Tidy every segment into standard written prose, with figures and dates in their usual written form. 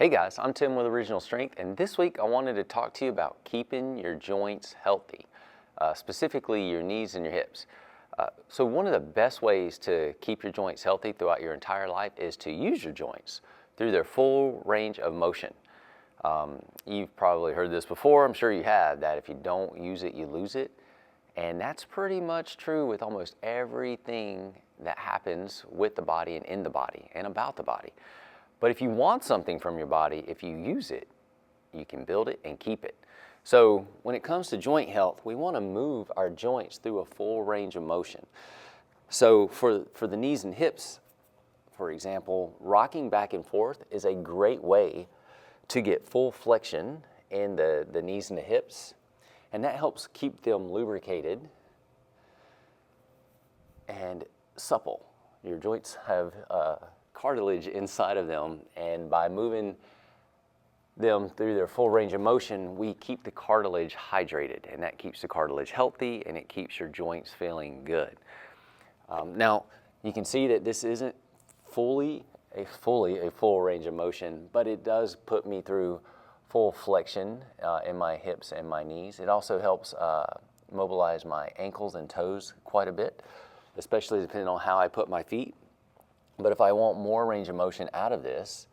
Hey guys, I'm Tim with Original Strength, and this week I wanted to talk to you about keeping your joints healthy, specifically your knees and your hips. So one of the best ways to keep your joints healthy throughout your entire life is to use your joints through their full range of motion. You've probably heard this before, I'm sure you have, that if you don't use it, you lose it. And that's pretty much true with almost everything that happens with the body and in the body and about the body. But if you want something from your body, if you use it, you can build it and keep it. So when it comes to joint health, we want to move our joints through a full range of motion. So for the knees and hips, for example, rocking back and forth is a great way to get full flexion in the knees and the hips, and that helps keep them lubricated and supple. Your joints have cartilage inside of them, and by moving them through their full range of motion, we keep the cartilage hydrated, and that keeps the cartilage healthy, and it keeps your joints feeling good. Now, you can see that this isn't fully a full range of motion, but it does put me through full flexion in my hips and my knees. It also helps mobilize my ankles and toes quite a bit, especially depending on how I put my feet. But if I want more range of motion out of this,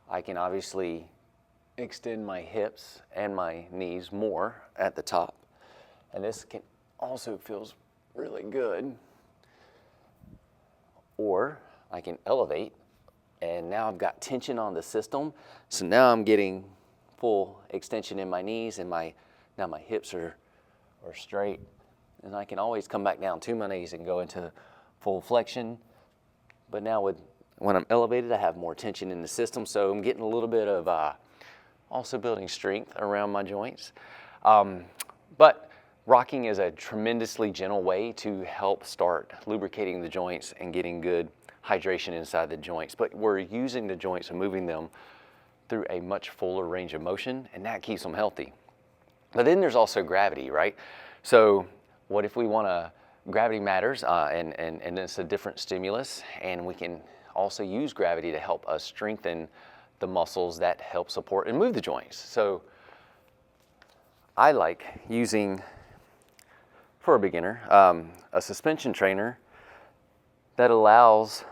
I can obviously extend my hips and my knees more at the top. And this can also feels really good. Or I can elevate, and now I've got tension on the system. So now I'm getting full extension in my knees, and now my hips are straight. And I can always come back down to my knees and go into full flexion. But now when I'm elevated, I have more tension in the system, so I'm getting a little bit of also building strength around my joints. But rocking is a tremendously gentle way to help start lubricating the joints and getting good hydration inside the joints. But we're using the joints and moving them through a much fuller range of motion, and that keeps them healthy. But then there's also gravity, right? So what if we want to gravity matters, and it's a different stimulus, and we can also use gravity to help us strengthen the muscles that help support and move the joints. So I like using, for a beginner, a suspension trainer that allows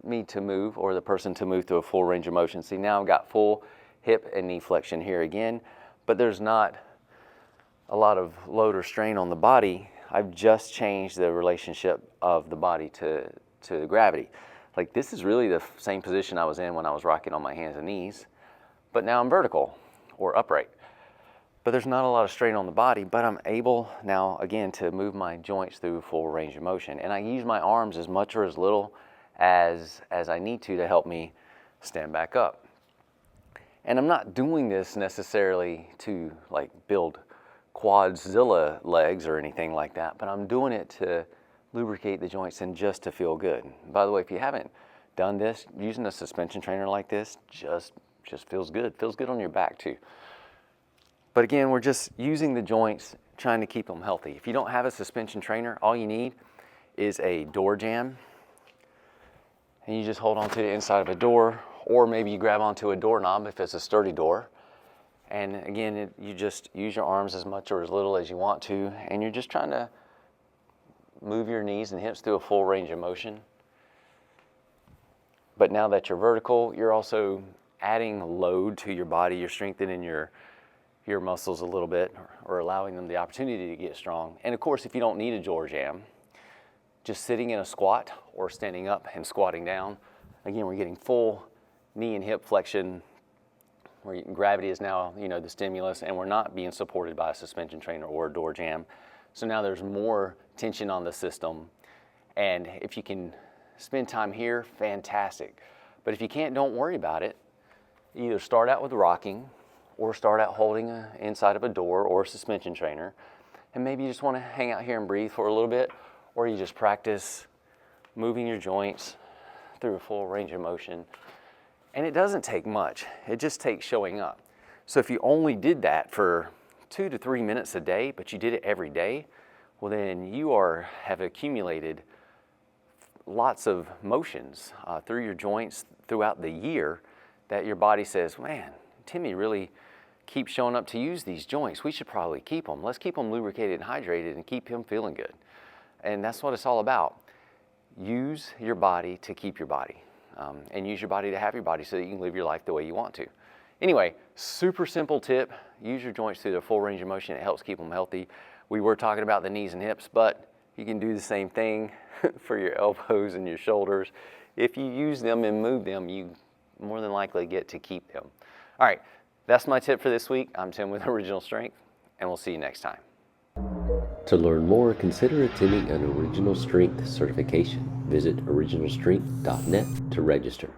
me to move, or the person to move through a full range of motion. See, now I've got full hip and knee flexion here again, but there's not a lot of load or strain on the body. I've just changed the relationship of the body to gravity. Like, this is really the same position I was in when I was rocking on my hands and knees, but now I'm vertical or upright. But there's not a lot of strain on the body, but I'm able now, again, to move my joints through full range of motion. And I use my arms as much or as little as I need to help me stand back up. And I'm not doing this necessarily to like build quadzilla legs or anything like that, but I'm doing it to lubricate the joints and just to feel good. By the way, if you haven't done this, using a suspension trainer like this just feels good. Feels good on your back too. But again, we're just using the joints, trying to keep them healthy. If you don't have a suspension trainer, all you need is a door jamb, and you just hold on to the inside of a door, or maybe you grab onto a doorknob if it's a sturdy door. And again, you just use your arms as much or as little as you want to, and you're just trying to move your knees and hips through a full range of motion. But now that you're vertical, you're also adding load to your body. You're strengthening your muscles a little bit, or allowing them the opportunity to get strong. And of course, if you don't need a door jamb, just sitting in a squat or standing up and squatting down, again, we're getting full knee and hip flexion, where gravity is now, the stimulus, and we're not being supported by a suspension trainer or a door jamb. So now there's more tension on the system. And if you can spend time here, fantastic. But if you can't, don't worry about it. Either start out with rocking, or start out holding inside of a door or a suspension trainer. And maybe you just want to hang out here and breathe for a little bit, or you just practice moving your joints through a full range of motion. And it doesn't take much. It just takes showing up. So if you only did that for 2 to 3 minutes a day, but you did it every day, well then you have accumulated lots of motions through your joints throughout the year that your body says, man, Timmy really keeps showing up to use these joints. We should probably keep them. Let's keep them lubricated and hydrated and keep him feeling good. And that's what it's all about. Use your body to keep your body, and use your body to have your body so that you can live your life the way you want to. Anyway, super simple tip. Use your joints through their full range of motion. It helps keep them healthy. We were talking about the knees and hips, but you can do the same thing for your elbows and your shoulders. If you use them and move them, you more than likely get to keep them. All right, that's my tip for this week. I'm Tim with Original Strength, and we'll see you next time. To learn more, consider attending an Original Strength certification. Visit originalstrength.net to register.